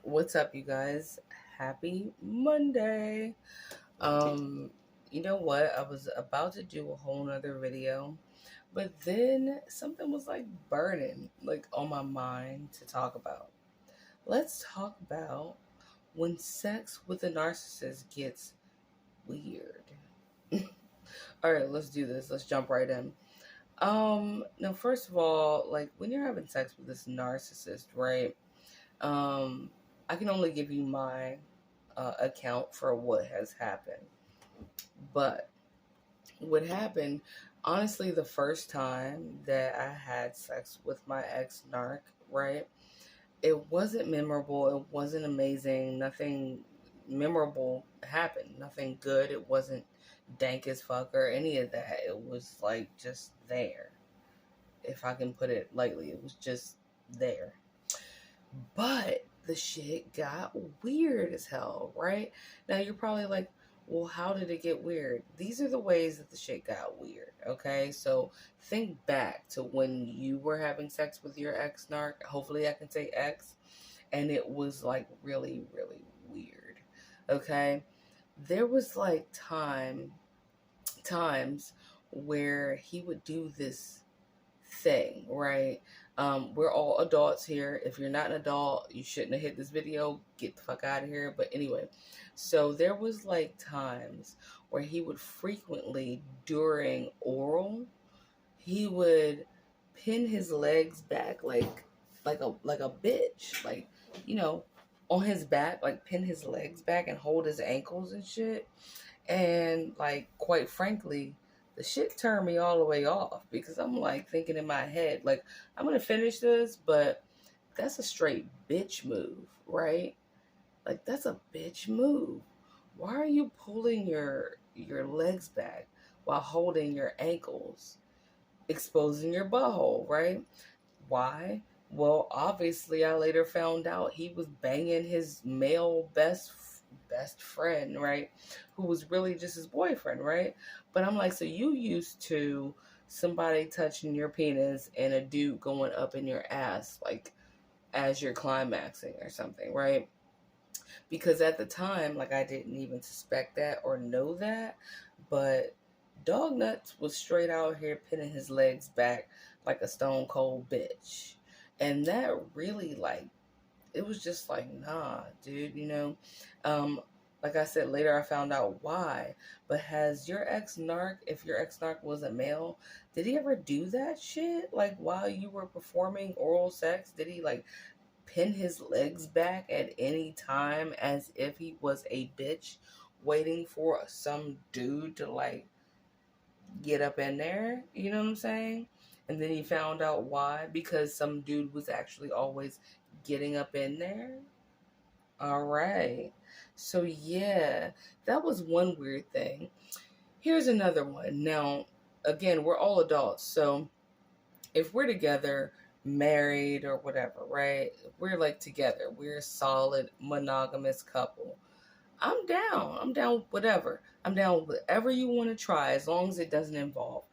What's up, you guys? Happy Monday. Um, you know what? I was about to do a whole nother video, but then something was like burning, like on my mind to talk about. Let's talk about when sex with a narcissist gets weird. All right, let's do this. Let's jump right in. Now, first of all, like when you're having sex with this narcissist, right? Um, I can only give you my account for what has happened. But what happened, honestly, the first time that I had sex with my ex narc, right? It wasn't memorable. It wasn't amazing. Nothing memorable happened. Nothing good. It wasn't dank as fuck or any of that. It was like just there. If I can put it lightly, it was just there. But the shit got weird as hell, right? Now you're probably like, well, how did it get weird? These are the ways that the shit got weird, okay? So think back to when you were having sex with your ex narc. Hopefully I can say ex. And it was like really, really weird, okay? There was like times where he would do this thing, right? We're all adults here. If you're not an adult, you shouldn't have hit this video. Get the fuck out of here. But anyway, so there was like times where he would frequently, during oral, he would pin his legs back like a bitch, like, you know, on his back, like pin his legs back and hold his ankles and shit. And like, quite frankly, the shit turned me all the way off because I'm like thinking in my head, like, I'm gonna finish this, but that's a straight bitch move, right? Like, that's a bitch move. Why are you pulling your legs back while holding your ankles, exposing your butthole, right? Why? Well, obviously, I later found out he was banging his male best friend, right? Who was really just his boyfriend, right? But I'm like, so you used to somebody touching your penis and a dude going up in your ass, like as you're climaxing or something, right? Because at the time, like, I didn't even suspect that or know that, but Dog Nuts was straight out here pinning his legs back like a stone cold bitch. And that really, like, it was just like, nah, dude, you know? Like I said, later I found out why. But has your ex narc, if your ex narc was a male, did he ever do that shit? Like, while you were performing oral sex, did he, like, pin his legs back at any time as if he was a bitch waiting for some dude to, like, get up in there? You know what I'm saying? And then he found out why, because some dude was actually always getting up in there. All right. So yeah, that was one weird thing. Here's another one. Now, again, we're all adults, so if we're together, married or whatever, right? We're like together. We're a solid monogamous couple. I'm down. I'm down with whatever. I'm down with whatever you want to try as long as it doesn't involve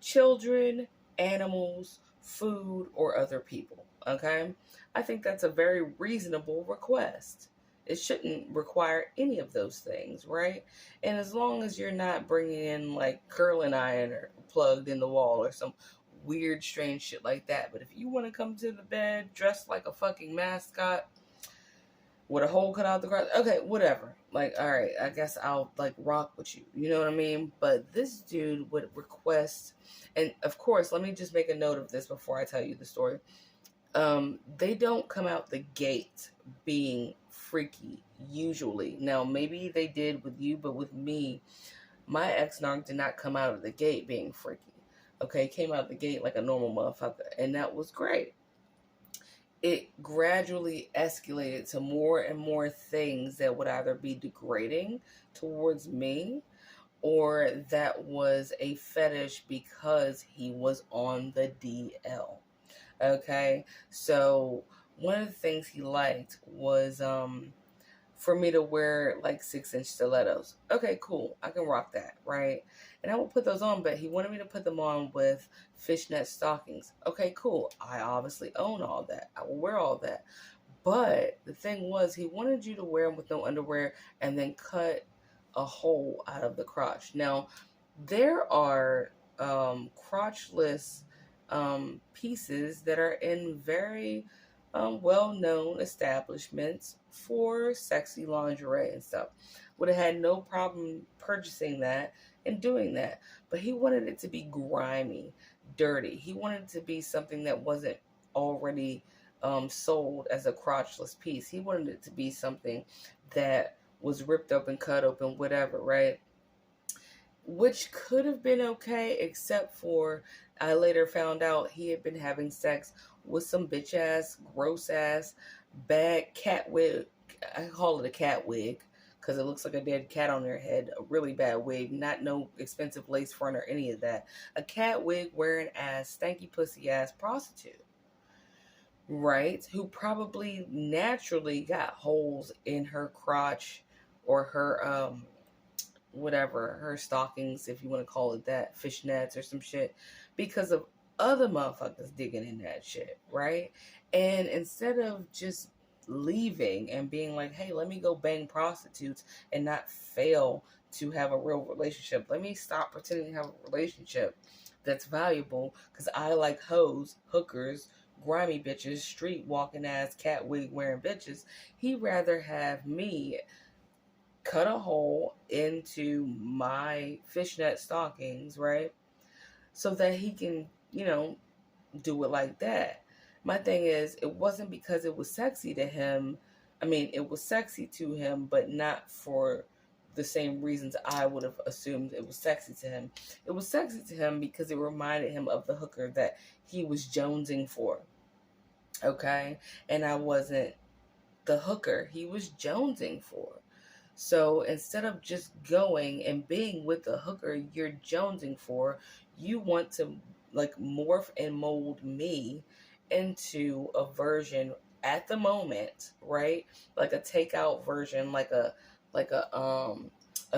children, animals, food, or other people. Okay? I think that's a very reasonable request. It shouldn't require any of those things, right? And as long as you're not bringing in like curling iron or plugged in the wall or some weird, strange shit like that. But if you want to come to the bed dressed like a fucking mascot, with a hole cut out the ground, okay, whatever. Like, all right, I guess I'll like rock with you. You know what I mean? But this dude would request, and of course, let me just make a note of this before I tell you the story. They don't come out the gate being freaky usually. Now, maybe they did with you, but with me, my ex-narc did not come out of the gate being freaky. Okay, came out of the gate like a normal motherfucker, and that was great. It gradually escalated to more and more things that would either be degrading towards me or that was a fetish because he was on the DL. Okay, so one of the things he liked was for me to wear like 6-inch stilettos. Okay, cool. I can rock that, right? And I will put those on, but he wanted me to put them on with fishnet stockings. Okay, cool. I obviously own all that. I will wear all that. But the thing was, he wanted you to wear them with no underwear and then cut a hole out of the crotch. Now, there are crotchless pieces that are in very well-known establishments for sexy lingerie and stuff. Would have had no problem purchasing that and doing that. But he wanted it to be grimy, dirty. He wanted it to be something that wasn't already sold as a crotchless piece. He wanted it to be something that was ripped up and cut open, whatever, right? Which could have been okay, except for I later found out he had been having sex with some bitch ass, gross ass, bad cat wig. I call it a cat wig because it looks like a dead cat on their head. A really bad wig, not no expensive lace front or any of that. A cat wig wearing ass, stanky pussy ass prostitute. Right? Who probably naturally got holes in her crotch or her whatever, her stockings, if you want to call it that, fishnets or some shit, because of other motherfuckers digging in that shit, right? And instead of just leaving and being like, hey, let me go bang prostitutes and not fail to have a real relationship, let me stop pretending to have a relationship that's valuable because I like hoes, hookers, grimy bitches, street walking ass, cat wig wearing bitches. He'd rather have me cut a hole into my fishnet stockings, right? So that he can, do it like that. My thing is, it wasn't because it was sexy to him. I mean, it was sexy to him, but not for the same reasons I would have assumed it was sexy to him. It was sexy to him because it reminded him of the hooker that he was jonesing for. Okay? And I wasn't the hooker he was jonesing for. So instead of just going and being with the hooker you're jonesing for, you want to like morph and mold me into a version at the moment, right? Like a takeout version, like a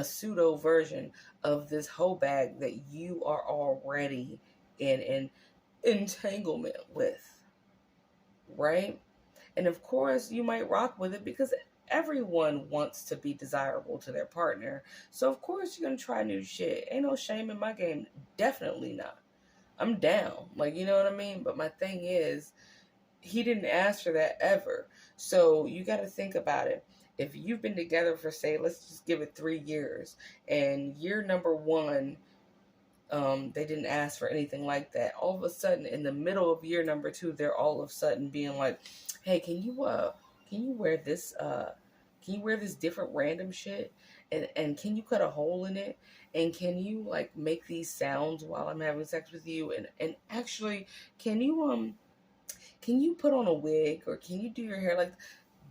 pseudo version of this hoe bag that you are already in an entanglement with, right? And of course, you might rock with it because everyone wants to be desirable to their partner. So of course you're going to try new shit. Ain't no shame in my game. Definitely not. I'm down. Like, you know what I mean? But my thing is, he didn't ask for that ever. So you got to think about it. If you've been together for, say, let's just give it 3 years, and year number 1, they didn't ask for anything like that. All of a sudden, in the middle of year number 2, they're all of a sudden being like, hey, can you wear this different random shit, and can you cut a hole in it, and can you like make these sounds while I'm having sex with you, and actually can you put on a wig, or can you do your hair like?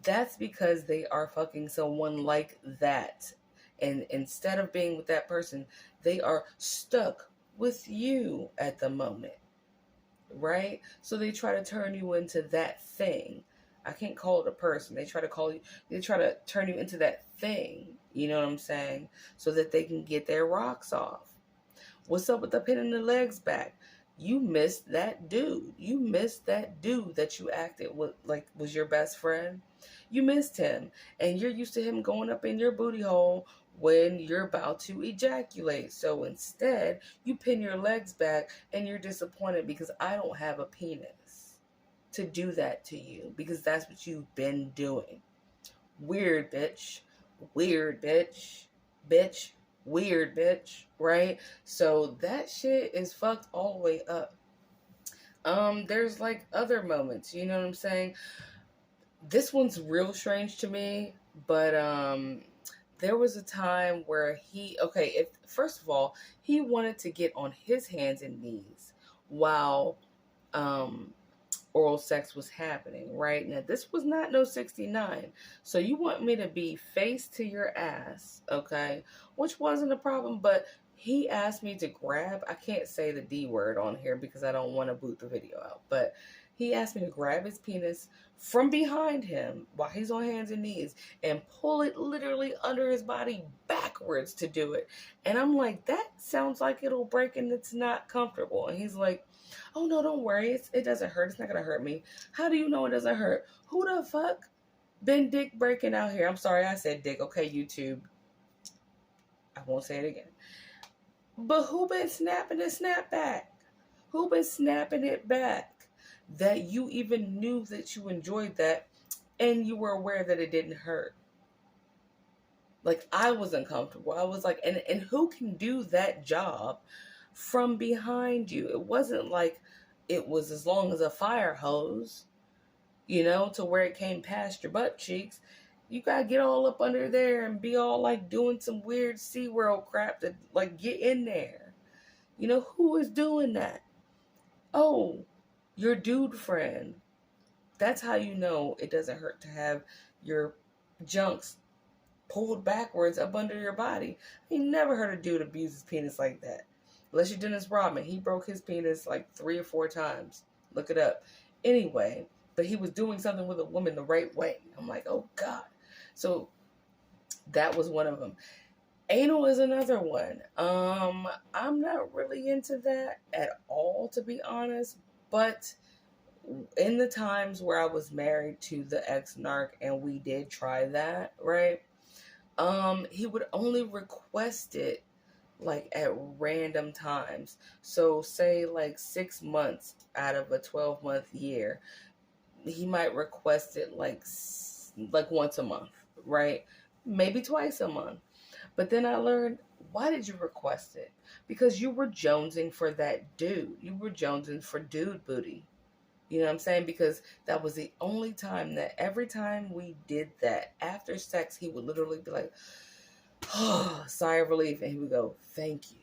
That's because they are fucking someone like that, and instead of being with that person, they are stuck with you at the moment, right? So they try to turn you into that thing. I can't call it a person. They try to turn you into that thing. You know what I'm saying? So that they can get their rocks off. What's up with the pin in the legs back? You missed that dude. You missed that dude that you acted with like was your best friend. You missed him. And you're used to him going up in your booty hole when you're about to ejaculate. So instead, you pin your legs back and you're disappointed because I don't have a penis to do that to you, because that's what you've been doing. Weird bitch. Weird bitch. Bitch. Weird bitch. Right? So that shit is fucked all the way up. There's like other moments, you know what I'm saying? This one's real strange to me, but there was a time where first of all, he wanted to get on his hands and knees while oral sex was happening, right? Now, this was not no 69. So you want me to be face to your ass, okay? Which wasn't a problem, but he asked me to grab, I can't say the D word on here because I don't want to boot the video out, but he asked me to grab his penis from behind him while he's on hands and knees and pull it literally under his body backwards to do it. And I'm like, that sounds like it'll break and it's not comfortable. And he's like, oh no, don't worry. It doesn't hurt. It's not going to hurt me. How do you know it doesn't hurt? Who the fuck Been dick breaking out here. I'm sorry I said dick. Okay, YouTube. I won't say it again. But who been snapping the snapback? Who been snapping it back? That you even knew that you enjoyed that and you were aware that it didn't hurt. Like, I was uncomfortable. I was like, and who can do that job from behind you? It wasn't like it was as long as a fire hose, to where it came past your butt cheeks. You gotta get all up under there and be all like doing some weird SeaWorld crap to like get in there. Who is doing that? Oh, your dude friend. That's how you know it doesn't hurt to have your junks pulled backwards up under your body. I ain't never heard a dude abuse his penis like that. Unless you're Dennis Rodman. He broke his penis like 3 or 4 times. Look it up. Anyway, but he was doing something with a woman the right way. I'm like, oh God. So that was one of them. Anal is another one. I'm not really into that at all, to be honest. But in the times where I was married to the ex-narc and we did try that, right? He would only request it like at random times. So say like 6 months out of a 12-month year, he might request it like once a month, right? Maybe twice a month. But then I learned, why did you request it? Because you were jonesing for that dude. You were jonesing for dude booty. You know what I'm saying? Because that was the only time that every time we did that, after sex, he would literally be like, oh, sigh of relief. And he would go, thank you.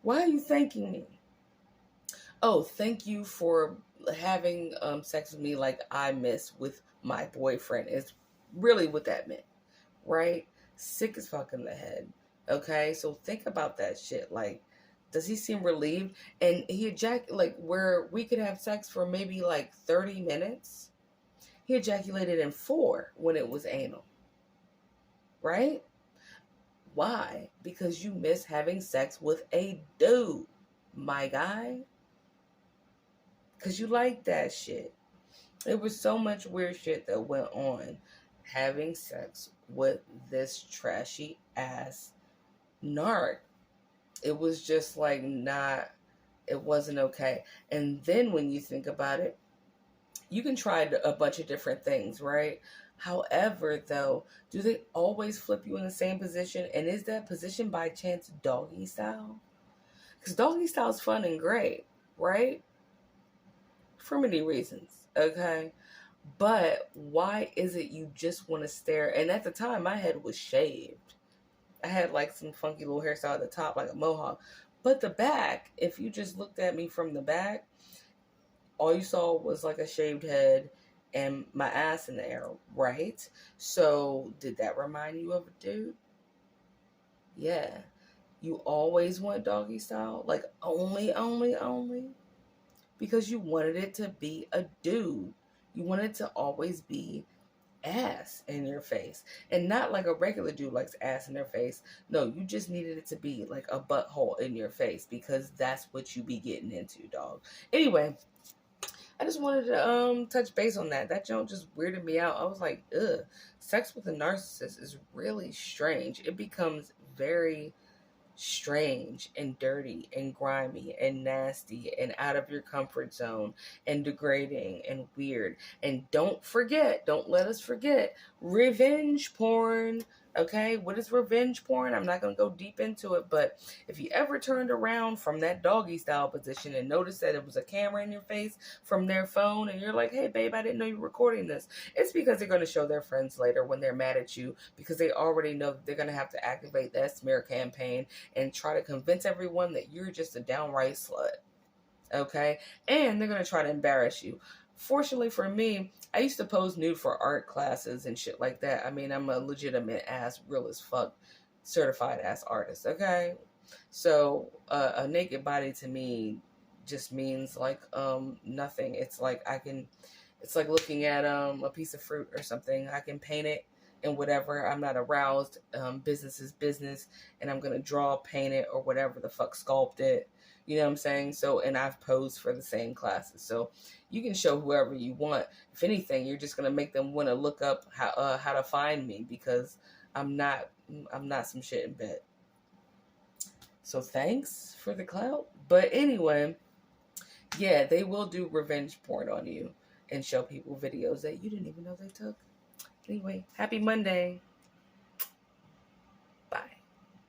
Why are you thanking me? Oh, thank you for having sex with me like I miss with my boyfriend. Is really what that meant, right? Sick as fuck in the head. Okay, so think about that shit. Like, does he seem relieved? And he ejaculated, where we could have sex for maybe like 30 minutes. He ejaculated in 4 when it was anal. Right? Why? Because you miss having sex with a dude, my guy. Because you like that shit. There was so much weird shit that went on having sex with this trashy ass narc. It was just like it wasn't okay. And then when you think about it, you can try a bunch of different things, right? However, though, do they always flip you in the same position? And is that position by chance doggy style? Because doggy style is fun and great, right? For many reasons, okay? But why is it you just want to stare? And at the time, my head was shaved. I had like some funky little hairstyle at the top, like a mohawk. But the back, if you just looked at me from the back, all you saw was like a shaved head and my ass in the air, right? So did that remind you of a dude? Yeah. You always want doggy style? Like only? Because you wanted it to be a dude. You wanted to always be ass in your face. And not like a regular dude likes ass in their face. No, you just needed it to be like a butthole in your face, because that's what you be getting into, dog. Anyway, I just wanted to touch base on that. That joke just weirded me out. I was like, ugh. Sex with a narcissist is really strange. It becomes very strange and dirty and grimy and nasty and out of your comfort zone and degrading and weird. And don't let us forget, revenge porn. Okay, what is revenge porn? I'm not going to go deep into it, but if you ever turned around from that doggy style position and noticed that it was a camera in your face from their phone and you're like, hey babe, I didn't know you were recording this, it's because they're going to show their friends later when they're mad at you, because they already know that they're going to have to activate that smear campaign and try to convince everyone that you're just a downright slut. Okay? And they're going to try to embarrass you. Fortunately for me, I used to pose nude for art classes and shit like that. I mean, I'm a legitimate ass, real as fuck, certified ass artist, okay? So, a naked body to me just means like nothing. It's like it's like looking at a piece of fruit or something. I can paint it and whatever. I'm not aroused. Business is business, and I'm gonna draw, paint it, or whatever the fuck, sculpt it. You know what I'm saying? So, and I've posed for the same classes. So you can show whoever you want. If anything, you're just going to make them want to look up how to find me, because I'm not some shit in bed. So thanks for the clout. But anyway, yeah, they will do revenge porn on you and show people videos that you didn't even know they took. Anyway, happy Monday.